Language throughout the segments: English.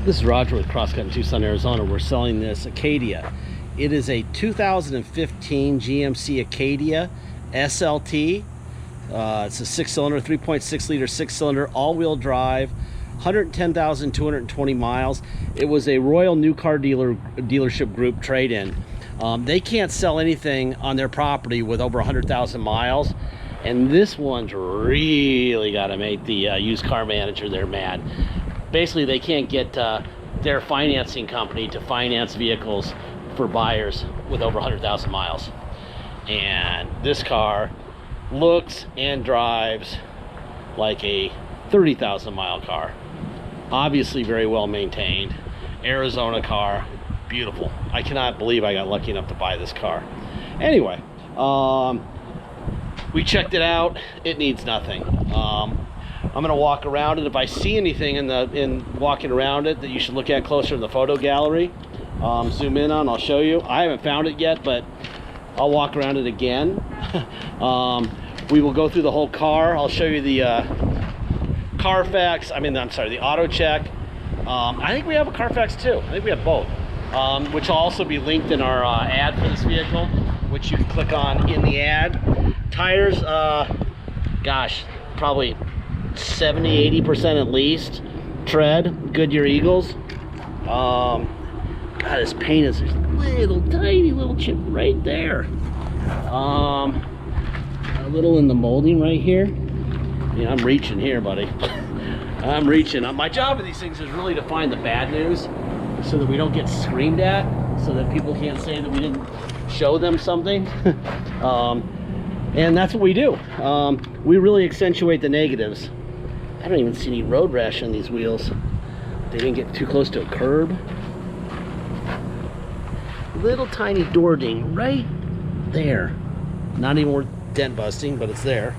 This is Roger with Crosscut in Tucson, Arizona. We're selling this Acadia. It is a 2015 GMC Acadia SLT. It's a 6-cylinder, 3.6 liter 6-cylinder, all-wheel drive, 110,220 miles. It was a Royal New Car Dealership Group trade-in. They can't sell anything on their property with over 100,000 miles. And this one's really got to make the used car manager there mad. Basically, they can't get their financing company to finance vehicles for buyers with over 100,000 miles. And this car looks and drives like a 30,000 mile car. Obviously very well maintained. Arizona car, beautiful. I cannot believe I got lucky enough to buy this car. Anyway, we checked it out. It needs nothing. I'm gonna walk around it. If I see anything in walking around it that you should look at closer in the photo gallery, zoom in on, I'll show you. I haven't found it yet, but I'll walk around it again. We will go through the whole car. I'll show you the Carfax, the auto check. I think we have a Carfax too. I think we have both, which will also be linked in our ad for this vehicle, which you can click on in the ad. Tires, gosh, probably 70-80% at least. Tread, Goodyear Eagles. God, this paint is this little tiny little chip right there. A little in the molding right here. Yeah, I'm reaching here, buddy. I'm reaching. My job with these things is really to find the bad news so that we don't get screamed at, so that people can't say that we didn't show them something. And that's what we do. We really accentuate the negatives. I don't even see any road rash on these wheels. They didn't get too close to a curb. Little tiny door ding right there. Not even worth dent busting, but it's there.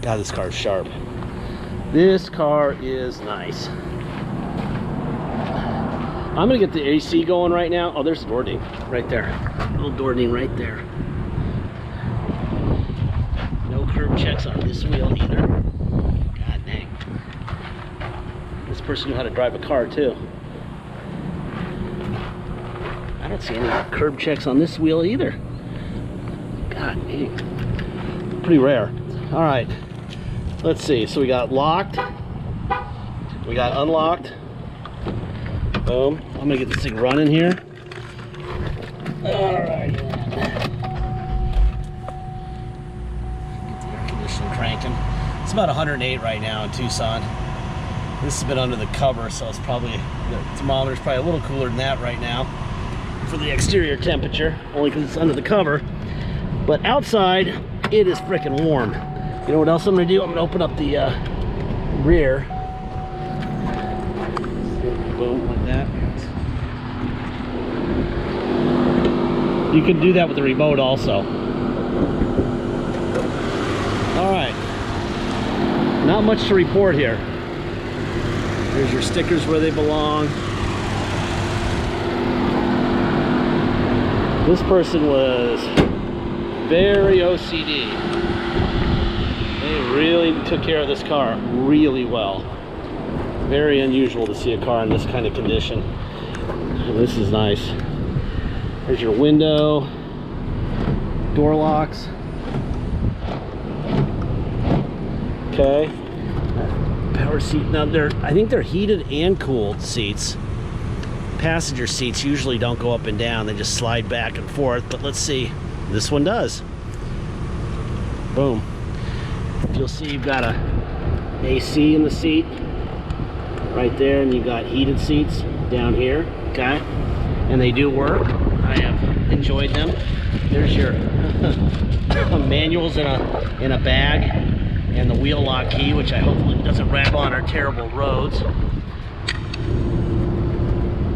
God, this car is sharp. This car is nice. I'm gonna get the AC going right now. Oh, there's the door ding right there. Little door ding right there. No curb checks on this wheel either. God dang. This person knew how to drive a car too. I don't see any curb checks on this wheel either. God dang. Pretty rare. All right. Let's see. So we got locked. We got unlocked. Boom. I'm gonna get this thing running here. All right. Get the air conditioning cranking. It's about 108 right now in Tucson. This has been under the cover, so it's probably, the thermometer's probably a little cooler than that right now for the exterior temperature, only because it's under the cover. But outside, it is freaking warm. You know what else I'm gonna do? I'm gonna open up the rear. Boom, like that. You can do that with the remote also. All right. Not much to report here. There's your stickers where they belong. This person was very OCD. They really took care of this car really well. Very unusual to see a car in this kind of condition. And this is nice. There's your window, door locks. Okay. Power seat. Now I think they're heated and cooled seats. Passenger seats usually don't go up and down, they just slide back and forth, but let's see. This one does. Boom. You'll see you've got a AC in the seat right there, and you've got heated seats down here, okay? And they do work. I have enjoyed them. There's your manuals in a bag, and the wheel lock key, which I hope doesn't rattle on our terrible roads. I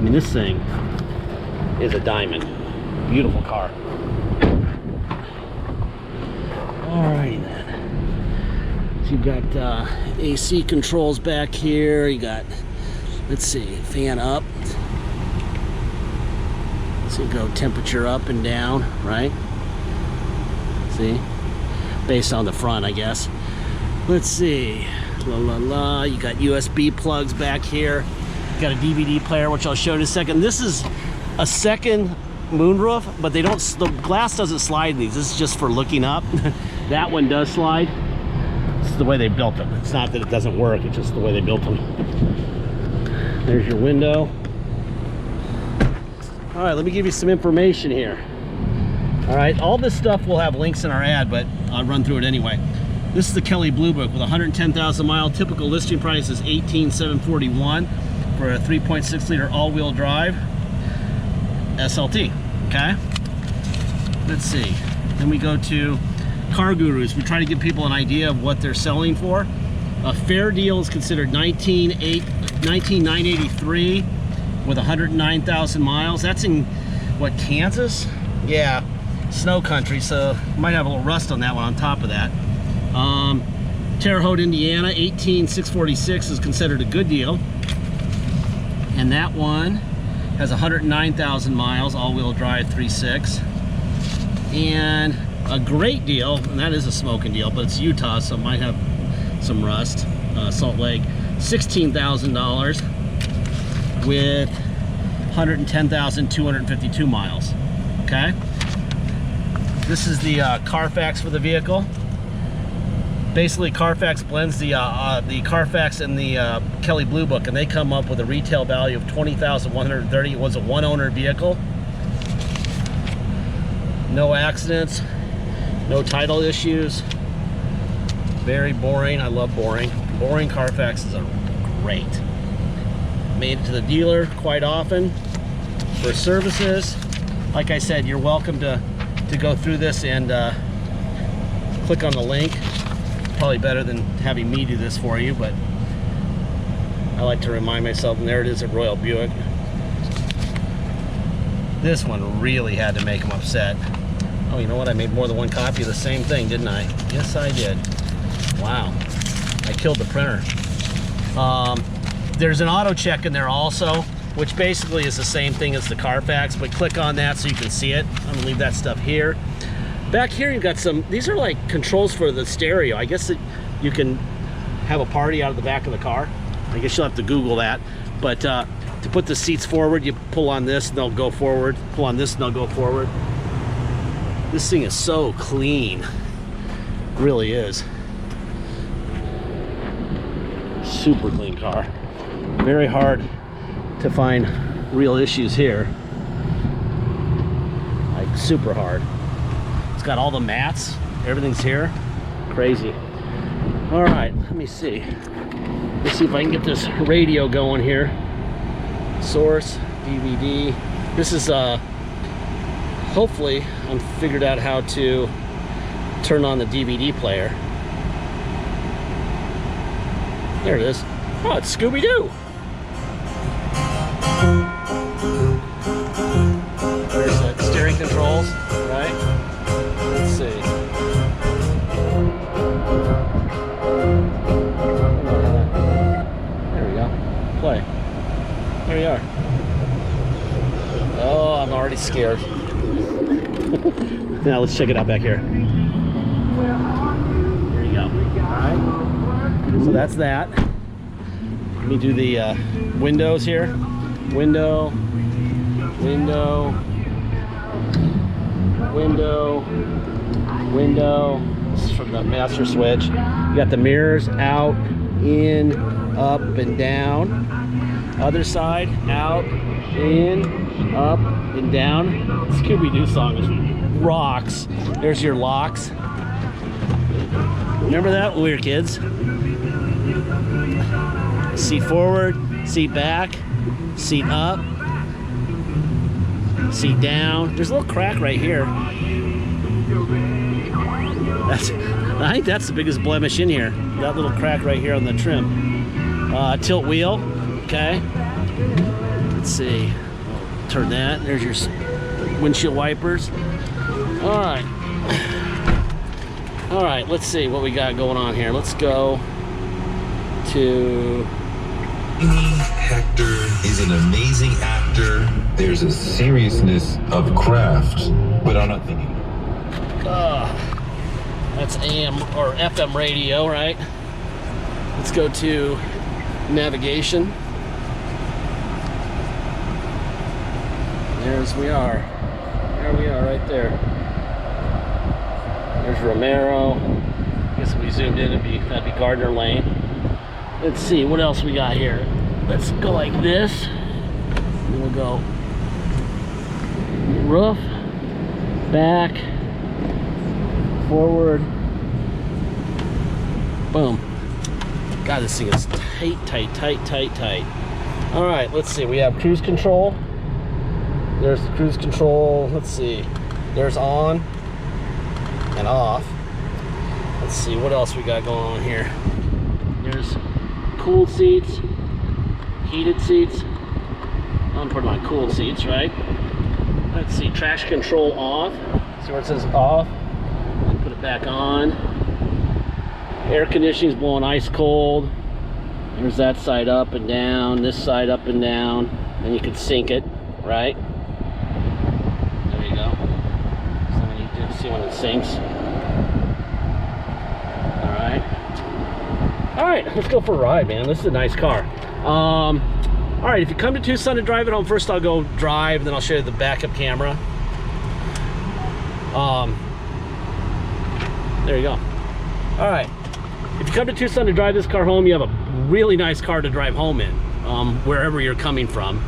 mean, this thing is a diamond. Beautiful car. Alrighty then. So you've got AC controls back here. You got, let's see, fan up. So you go temperature up and down, right? See? Based on the front, I guess. Let's see. La la la. You got USB plugs back here. You got a DVD player, which I'll show you in a second. This is a second moonroof, but they don't. The glass doesn't slide in these. This is just for looking up. That one does slide. This is the way they built them. It's not that it doesn't work. It's just the way they built them. There's your window. All right, let me give you some information here. All right, all this stuff will have links in our ad, but I'll run through it anyway. This is the Kelly Blue Book with 110,000 mile. Typical listing price is $18,741 for a 3.6 liter all-wheel drive SLT. Okay. Let's see. Then we go to Car Gurus. We try to give people an idea of what they're selling for. A fair deal is considered $19,983 with 109,000 miles. That's in what, Kansas? Yeah. Snow country, so might have a little rust on that one on top of that. Terre Haute, Indiana, 18,646 is considered a good deal, and that one has 109,000 miles, all-wheel drive 3.6, and a great deal, and that is a smoking deal, but it's Utah, so it might have some rust. Salt Lake, $16,000 with 110,252 miles. Okay. This is the Carfax for the vehicle. Basically, Carfax blends the Carfax and the Kelly Blue Book, and they come up with a retail value of $20,130. It was a one-owner vehicle. No accidents, no title issues. Very boring. I love boring. Boring Carfaxes are great. Made it to the dealer quite often for services. Like I said, you're welcome to go through this and click on the link. Probably better than having me do this for you, but I like to remind myself, and there it is at Royal Buick. This one really had to make them upset. Oh, you know what? I made more than one copy of the same thing, didn't I? Yes, I did. Wow. I killed the printer. There's an auto check in there also, which basically is the same thing as the Carfax, but click on that so you can see it. I'm gonna leave that stuff here. Back here you've got some, these are like controls for the stereo. I guess that you can have a party out of the back of the car. I guess you'll have to Google that. But to put the seats forward, you pull on this and they'll go forward. Pull on this and they'll go forward. This thing is so clean. It really is. Super clean car. Very hard to find real issues here. Like super hard. It's got all the mats, everything's here. Crazy. All right, let me see. Let's see if I can get this radio going here. Source, DVD. This is hopefully I'm figured out how to turn on the DVD player. There it is. Oh, it's Scooby-Doo. There's the steering controls, right? Let's see. There we go. Play. There you are. Oh, I'm already scared. Now let's check it out back here. There you go. Alright. So that's that. Let me do the windows here. Window, window, window, window. This is from the master switch. You got the mirrors out, in, up, and down. Other side, out, in, up, and down. Scooby-Doo song is rocks. There's your locks. Remember that when we were kids? Seat forward, seat back, seat up, seat down. There's a little crack right here. I think that's the biggest blemish in here. That little crack right here on the trim. Tilt wheel, okay. Let's see. Turn that. There's your windshield wipers. All right. All right, let's see what we got going on here. Let's go to... Hector is an amazing actor. There's a seriousness of craft, but I'm not thinking. That's AM or FM radio, right? Let's go to navigation. There's we are. There we are right there. There's Romero. I guess if we zoomed in, that'd be Gardner Lane. Let's see what else we got here. Let's go like this. And we'll go roof, back, forward. Boom. God, this thing is tight, tight, tight, tight, tight. All right, let's see. We have cruise control. There's the cruise control. Let's see. There's on and off. Let's see what else we got going on here. There's cooled seats, heated seats. I'm putting on cooled seats, right? Let's see. Traction control off. See where it says off? Put it back on. Air conditioning is blowing ice cold. There's that side up and down, this side up and down, and you can sync it, right? There you go. So when you do see when it syncs. All right, let's go for a ride, man. This is a nice car. All right, if you come to Tucson to drive it home, first I'll go drive, and then I'll show you the backup camera. There you go. All right. If you come to Tucson to drive this car home, you have a really nice car to drive home in, wherever you're coming from.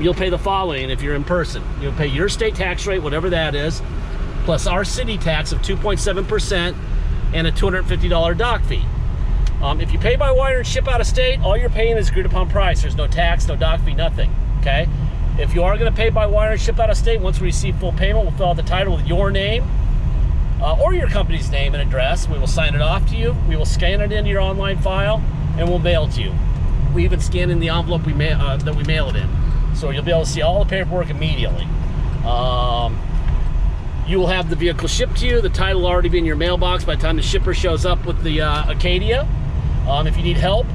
You'll pay the following if you're in person. You'll pay your state tax rate, whatever that is, plus our city tax of 2.7% and a $250 dock fee. If you pay by wire and ship out of state, all you're paying is agreed upon price. There's no tax, no dock fee, nothing, okay? If you are gonna pay by wire and ship out of state, once we receive full payment, we'll fill out the title with your name, or your company's name and address. We will sign it off to you. We will scan it into your online file, and we'll mail it to you. We even scan in the envelope that we mail it in. So you'll be able to see all the paperwork immediately. You will have the vehicle shipped to you. The title will already be in your mailbox by the time the shipper shows up with the Acadia. If you need help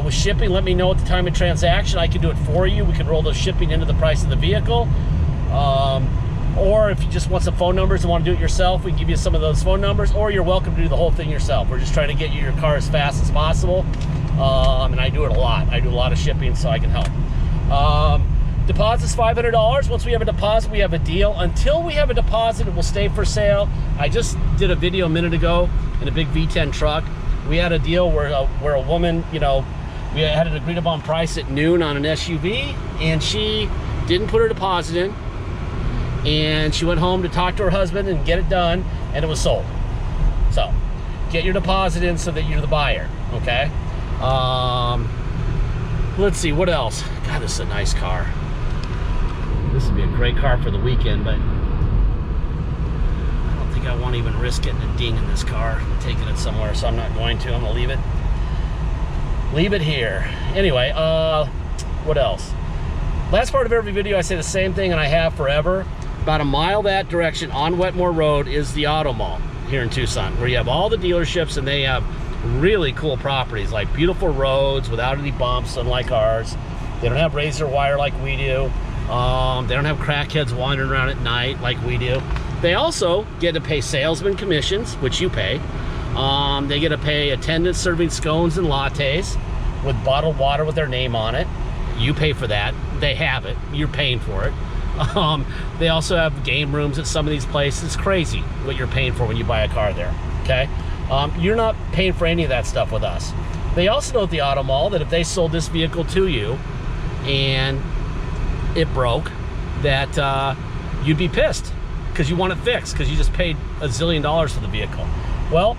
with shipping, let me know at the time of transaction. I can do it for you. We can roll those shipping into the price of the vehicle. Or if you just want some phone numbers and want to do it yourself, we can give you some of those phone numbers, or you're welcome to do the whole thing yourself. We're just trying to get you your car as fast as possible. And I do it a lot. I do a lot of shipping, so I can help. Deposit's $500. Once we have a deposit, we have a deal. Until we have a deposit, it will stay for sale. I just did a video a minute ago in a big V10 truck. We had a deal where a woman, you know, we had an agreed upon price at noon on an SUV, and she didn't put her deposit in. And she went home to talk to her husband and get it done, and it was sold. So get your deposit in so that you're the buyer, okay? Let's see, what else? God, this is a nice car. This would be a great car for the weekend, but I don't think I want to even risk getting a ding in this car, taking it somewhere, so I'm not going to. I'm gonna leave it here. Anyway, what else? Last part of every video I say the same thing, and I have forever. About a mile that direction on Wetmore Road is the Auto Mall here in Tucson, where you have all the dealerships, and they have really cool properties, like beautiful roads without any bumps, unlike ours. They don't have razor wire like we do. They don't have crackheads wandering around at night like we do. They also get to pay salesman commissions, which you pay. They get to pay attendants serving scones and lattes with bottled water with their name on it. You pay for that. They have it. You're paying for it. They also have game rooms at some of these places. It's crazy what you're paying for when you buy a car there, okay? You're not paying for any of that stuff with us. They also know at the Auto Mall that if they sold this vehicle to you and it broke, that you'd be pissed because you want it fixed because you just paid $1 zillion for the vehicle. Well,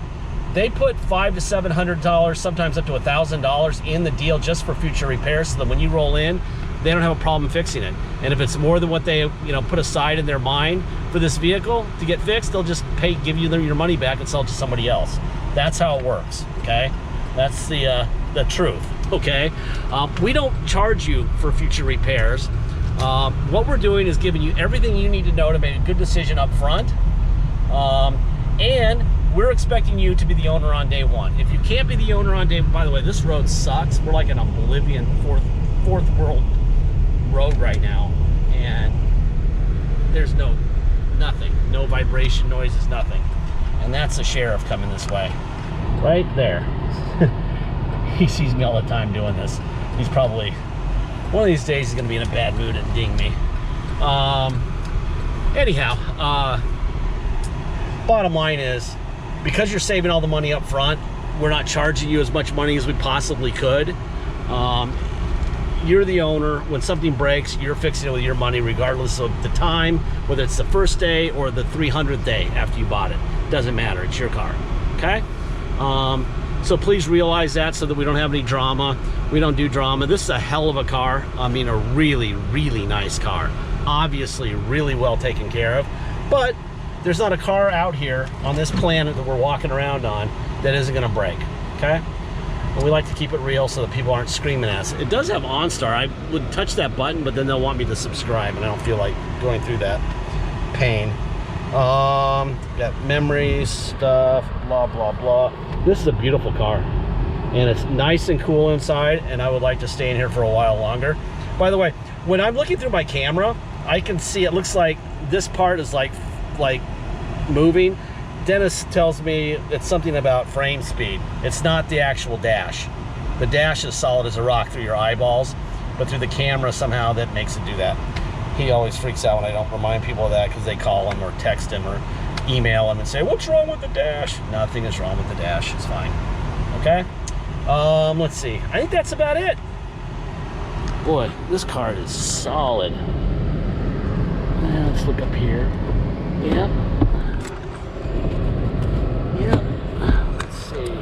they put $500 to $700, sometimes up to $1,000 in the deal just for future repairs, so that when you roll in, they don't have a problem fixing it. And if it's more than what they, you know, put aside in their mind for this vehicle to get fixed, they'll just give you your money back and sell it to somebody else. That's how it works, okay? That's the truth, okay? We don't charge you for future repairs. What we're doing is giving you everything you need to know to make a good decision up front. And we're expecting you to be the owner on day one. If you can't be the owner on day, by the way, this road sucks. We're like in a Bolivian fourth world road right now, and there's nothing, no vibration, noises, nothing. And that's the sheriff coming this way, right there. He sees me all the time doing this. He's probably, one of these days he's gonna be in a bad mood and ding me. Anyhow, bottom line is, because you're saving all the money up front, we're not charging you as much money as we possibly could. You're the owner. When something breaks, you're fixing it with your money, regardless of the time, whether it's the first day or the 300th day after you bought it. Doesn't matter, it's your car, okay? So please realize that, so that we don't have any drama. We don't do drama. This is a hell of a car. I mean, a really, really nice car. Obviously, really well taken care of. But there's not a car out here on this planet that we're walking around on that isn't gonna break, okay? And we like to keep it real so that people aren't screaming at us. It does have OnStar. I would touch that button, but then they'll want me to subscribe, and I don't feel like going through that pain. Got memories, stuff, blah, blah, blah. This is a beautiful car, and it's nice and cool inside, and I would like to stay in here for a while longer. By the way, when I'm looking through my camera, I can see it looks like this part is like moving. Dennis tells me it's something about frame speed. It's not the actual dash. The dash is solid as a rock through your eyeballs, but through the camera somehow that makes it do that. He always freaks out when I don't remind people of that, because they call him or text him or email him and say, what's wrong with the dash? Nothing is wrong with the dash, it's fine. Okay? Let's see. I think that's about it. Boy, this car is solid. Let's look up here. Yep. Yep. Let's see.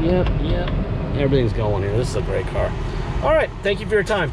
Yep. Everything's going here. This is a great car. All right. Thank you for your time.